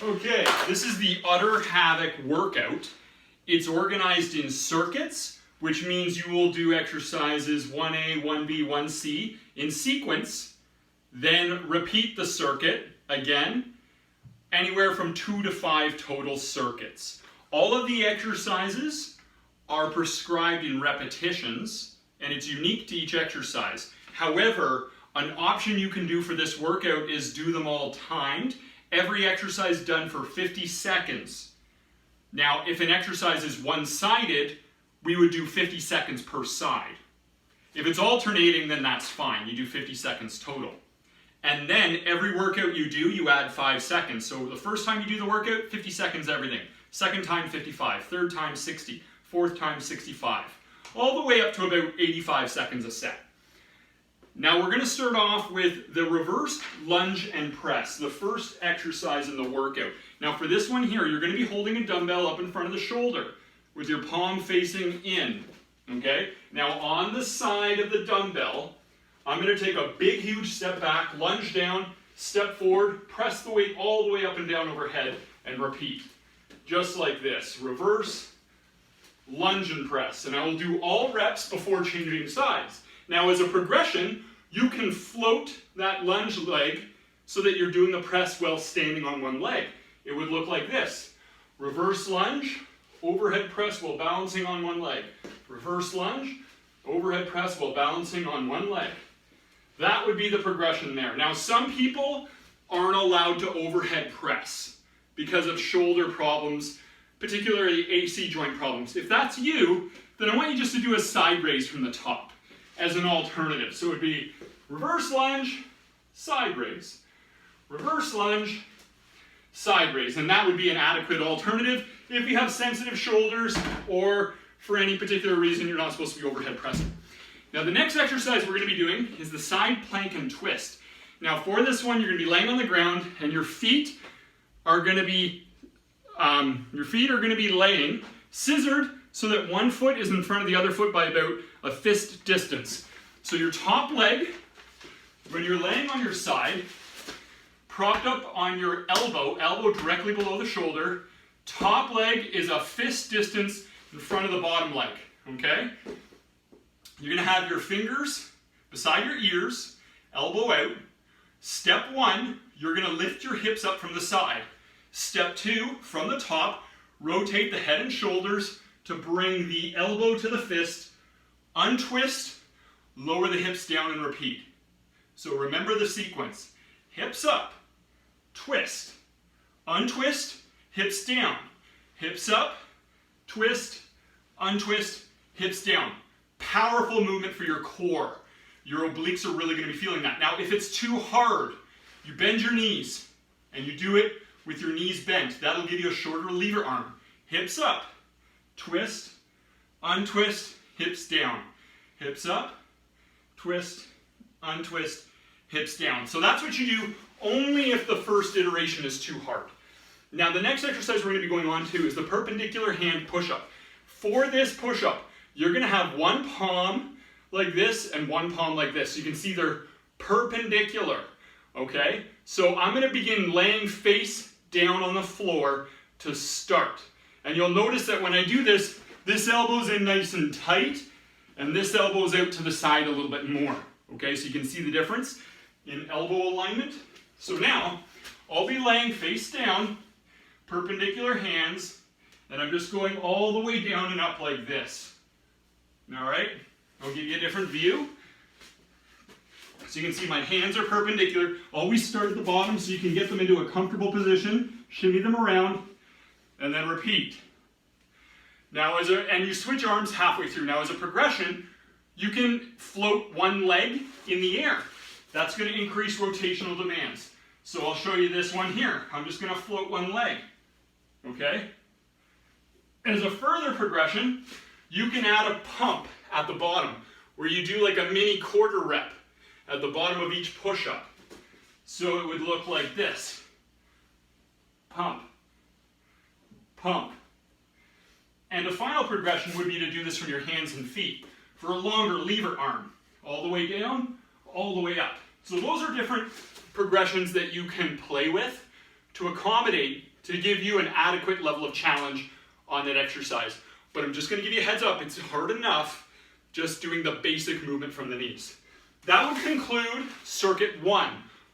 Okay, this is the Udder Havoc workout. It's organized in circuits, which means you will do exercises 1A, 1B, 1C in sequence, then repeat the circuit again, anywhere from 2 to 5 total circuits. All of the exercises are prescribed in repetitions, and it's unique to each exercise. However, an option you can do for this workout is do them all timed. Every exercise done for 50 seconds. Now, if an exercise is one-sided, we would do 50 seconds per side. If it's alternating, then that's fine. You do 50 seconds total. And then every workout you do, you add 5 seconds. So the first time you do the workout, 50 seconds everything. Second time, 55. Third time, 60. Fourth time, 65. All the way up to about 85 seconds a set. Now we're going to start off with the reverse lunge and press, the first exercise in the workout. Now for this one here, you're going to be holding a dumbbell up in front of the shoulder with your palm facing in, okay? Now on the side of the dumbbell, I'm going to take a big, huge step back, lunge down, step forward, press the weight all the way up and down overhead, and repeat. Just like this, reverse, lunge and press. And I will do all reps before changing sides. Now as a progression, you can float that lunge leg so that you're doing the press while standing on one leg. It would look like this. Reverse lunge, overhead press while balancing on one leg. Reverse lunge, overhead press while balancing on one leg. That would be the progression there. Now some people aren't allowed to overhead press because of shoulder problems, particularly AC joint problems. If that's you, then I want you just to do a side raise from the top as an alternative. So it would be reverse lunge, side raise. Reverse lunge, side raise. And that would be an adequate alternative if you have sensitive shoulders or for any particular reason you're not supposed to be overhead pressing. Now the next exercise we're going to be doing is the side plank and twist. Now for this one, you're going to be laying on the ground and your feet are going to be laying scissored so that one foot is in front of the other foot by about a fist distance. So your top leg, when you're laying on your side, propped up on your elbow directly below the shoulder, top leg is a fist distance in front of the bottom leg, okay? You're gonna have your fingers beside your ears, elbow out. Step 1, you're gonna lift your hips up from the side. Step 2, from the top, rotate the head and shoulders to bring the elbow to the fist, untwist, lower the hips down and repeat. So remember the sequence. Hips up, twist, untwist, hips down. Hips up, twist, untwist, hips down. Powerful movement for your core. Your obliques are really going to be feeling that. Now if it's too hard, you bend your knees and you do it with your knees bent. That'll give you a shorter lever arm. Hips up, twist, untwist, hips down. Hips up, twist, untwist, hips down. So that's what you do only if the first iteration is too hard. Now the next exercise we're going to be going on to is the perpendicular hand push-up. For this push-up, you're going to have one palm like this and one palm like this. You can see they're perpendicular, okay? So I'm going to begin laying face down on the floor to start. And you'll notice that when I do this, this elbow's in nice and tight, and this elbow's out to the side a little bit more. Okay, so you can see the difference in elbow alignment. So now, I'll be laying face down, perpendicular hands, and I'm just going all the way down and up like this. Alright, I'll give you a different view. So you can see my hands are perpendicular. Always start at the bottom so you can get them into a comfortable position. Shimmy them around, and then repeat. Now, and you switch arms halfway through. Now, as a progression, you can float one leg in the air. That's going to increase rotational demands. So I'll show you this one here. I'm just going to float one leg. Okay? As a further progression, you can add a pump at the bottom, where you do like a mini quarter rep at the bottom of each push-up. So it would look like this. Pump, pump. And the final progression would be to do this from your hands and feet for a longer lever arm, all the way down, all the way up. So those are different progressions that you can play with to accommodate, to give you an adequate level of challenge on that exercise. But I'm just going to give you a heads up, it's hard enough just doing the basic movement from the knees. That would conclude circuit 1,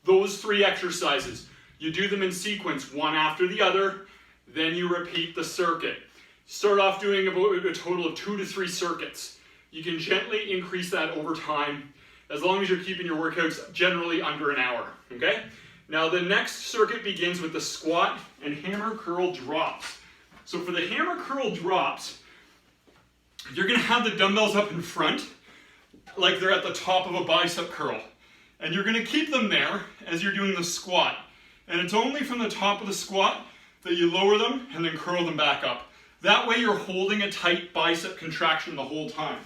those 3 exercises. You do them in sequence, one after the other, then you repeat the circuit. Start off doing about a total of 2 to 3 circuits. You can gently increase that over time, as long as you're keeping your workouts generally under an hour, okay? Now the next circuit begins with the squat and hammer curl drops. So for the hammer curl drops, you're gonna have the dumbbells up in front, like they're at the top of a bicep curl. And you're gonna keep them there as you're doing the squat. And it's only from the top of the squat that you lower them and then curl them back up. That way you're holding a tight bicep contraction the whole time.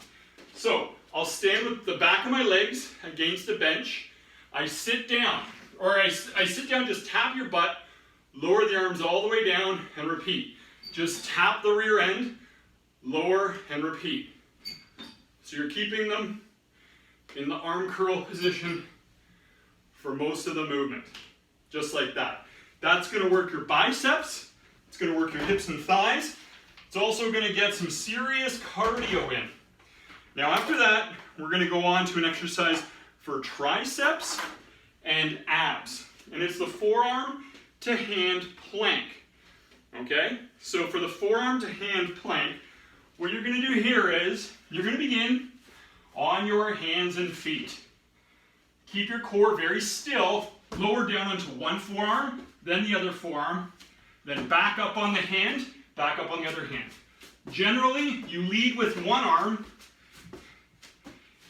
So I'll stand with the back of my legs against the bench. I sit down, or I sit down, just tap your butt, lower the arms all the way down and repeat. Just tap the rear end, lower and repeat. So you're keeping them in the arm curl position for most of the movement, just like that. That's gonna work your biceps, it's gonna work your hips and thighs. It's also gonna get some serious cardio in. Now after that, we're gonna go on to an exercise for triceps and abs. And it's the forearm to hand plank, okay? So for the forearm to hand plank, what you're gonna do here is, you're gonna begin on your hands and feet. Keep your core very still, lower down onto one forearm, then the other forearm, then back up on the hand, back up on the other hand. Generally, you lead with one arm,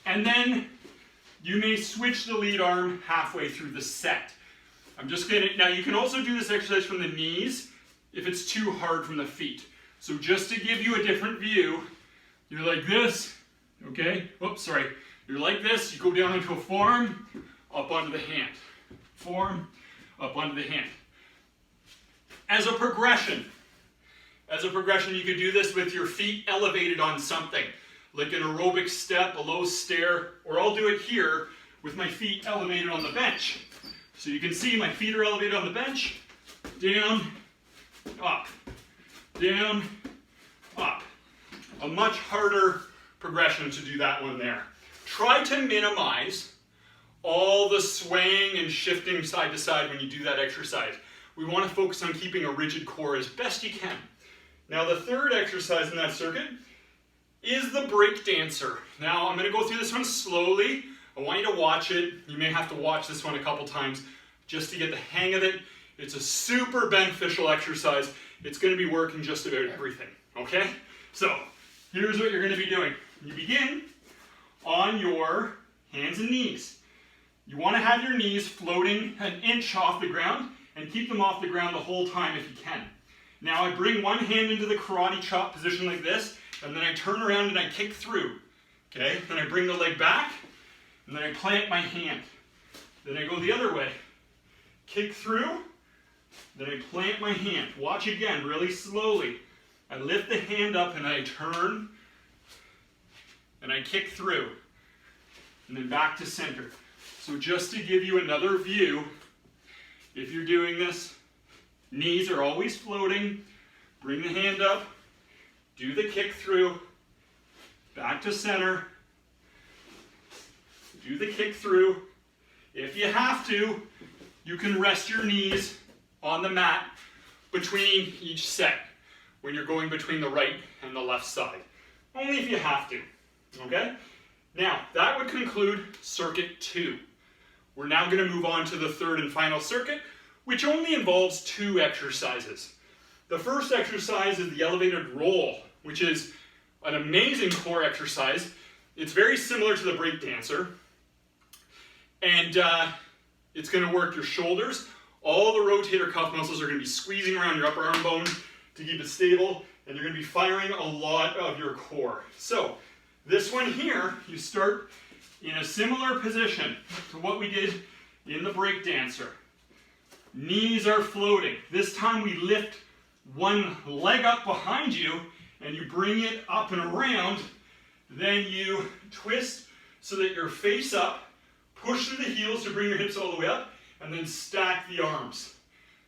and then you may switch the lead arm halfway through the set. Now you can also do this exercise from the knees if it's too hard from the feet. So just to give you a different view, you're like this, okay? Oops, sorry. You're like this, you go down into a forearm, up onto the hand. Forearm, up onto the hand. As a progression, you could do this with your feet elevated on something, like an aerobic step, a low stair, or I'll do it here with my feet elevated on the bench. So you can see my feet are elevated on the bench, down, up, down, up. A much harder progression to do that one there. Try to minimize all the swaying and shifting side to side when you do that exercise. We want to focus on keeping a rigid core as best you can. Now the third exercise in that circuit is the break dancer. Now I'm going to go through this one slowly. I want you to watch it. You may have to watch this one a couple times just to get the hang of it. It's a super beneficial exercise. It's going to be working just about everything, okay? So here's what you're going to be doing. You begin on your hands and knees. You want to have your knees floating an inch off the ground and keep them off the ground the whole time if you can. Now I bring one hand into the karate chop position like this, and then I turn around and I kick through. Okay, then I bring the leg back, and then I plant my hand. Then I go the other way. Kick through, then I plant my hand. Watch again, really slowly. I lift the hand up and I turn, and I kick through, and then back to center. So just to give you another view, if you're doing this, knees are always floating, bring the hand up, do the kick through, back to center, do the kick through. If you have to, you can rest your knees on the mat between each set when you're going between the right and the left side. Only if you have to, okay? Now, that would conclude circuit 2. We're now going to move on to the third and final circuit, which only involves 2 exercises. The first exercise is the elevated roll, which is an amazing core exercise. It's very similar to the break dancer. And it's going to work your shoulders. All the rotator cuff muscles are going to be squeezing around your upper arm bones to keep it stable, and you're going to be firing a lot of your core. So this one here, you start in a similar position to what we did in the break dancer. Knees are floating. This time we lift one leg up behind you and you bring it up and around. Then you twist so that you're face up, push through the heels to bring your hips all the way up, and then stack the arms.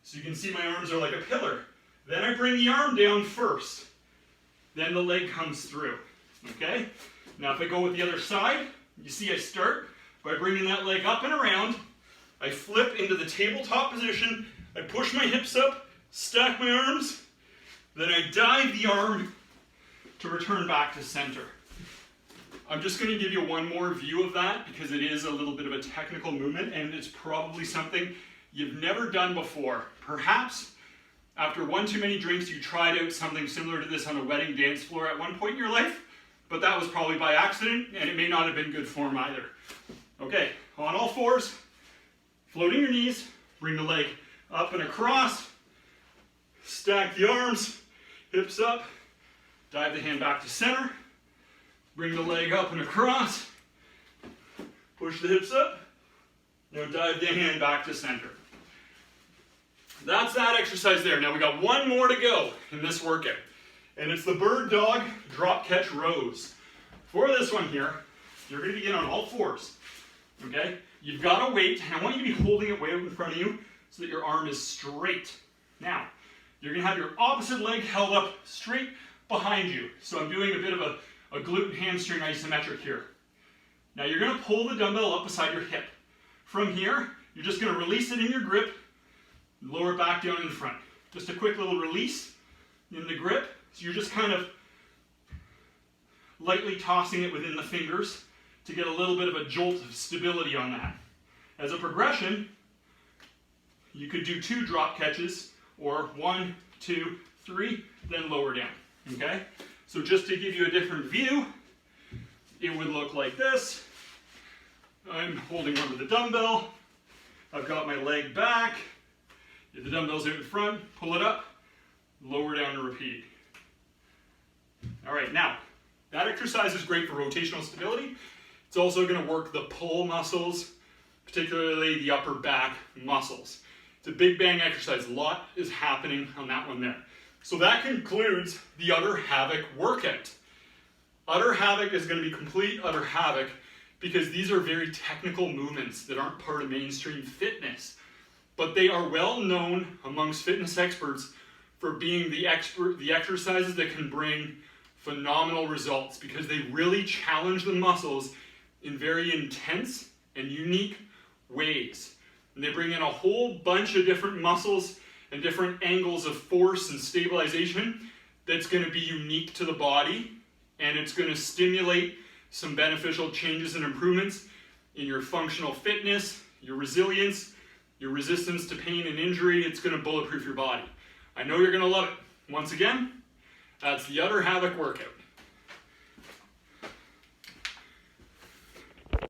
So So you can see my arms are like a pillar. Then I bring the arm down first. Then the leg comes through, okay? Now if I go with the other side, you see I start by bringing that leg up and around. I flip into the tabletop position. I push my hips up, stack my arms. Then I dive the arm to return back to center. I'm just going to give you one more view of that because it is a little bit of a technical movement and it's probably something you've never done before. Perhaps after one too many drinks you tried out something similar to this on a wedding dance floor at one point in your life, but that was probably by accident and it may not have been good form either. Okay, on all fours, floating your knees, bring the leg up and across, stack the arms, hips up, dive the hand back to center, bring the leg up and across, push the hips up, now dive the hand back to center. That's that exercise there. Now we got one more to go in this workout, and it's the bird dog drop catch rows. For this one here, you're going to begin on all fours, okay? You've got a weight, and I want you to be holding it way out in front of you so that your arm is straight. Now, you're going to have your opposite leg held up straight behind you. So I'm doing a bit of a glute hamstring isometric here. Now you're going to pull the dumbbell up beside your hip. From here, you're just going to release it in your grip, lower it back down in front. Just a quick little release in the grip. So you're just kind of lightly tossing it within the fingers to get a little bit of a jolt of stability on that. As a progression, you could do 2 drop catches, or 1, 2, 3, then lower down, okay? So just to give you a different view, it would look like this. I'm holding onto the dumbbell. I've got my leg back. The dumbbell's out in front, pull it up, lower down and repeat. All right, now, that exercise is great for rotational stability. It's also gonna work the pull muscles, particularly the upper back muscles. It's a big bang exercise. A lot is happening on that one there. So that concludes the Udder Havoc workout. Udder Havoc is going to be complete Udder Havoc because these are very technical movements that aren't part of mainstream fitness. But they are well known amongst fitness experts for being the exercises that can bring phenomenal results because they really challenge the muscles in very intense and unique ways. And they bring in a whole bunch of different muscles and different angles of force and stabilization that's going to be unique to the body, and it's going to stimulate some beneficial changes and improvements in your functional fitness, your resilience, your resistance to pain and injury. It's going to bulletproof your body. I know you're going to love it. Once again, that's the Udder Havoc workout.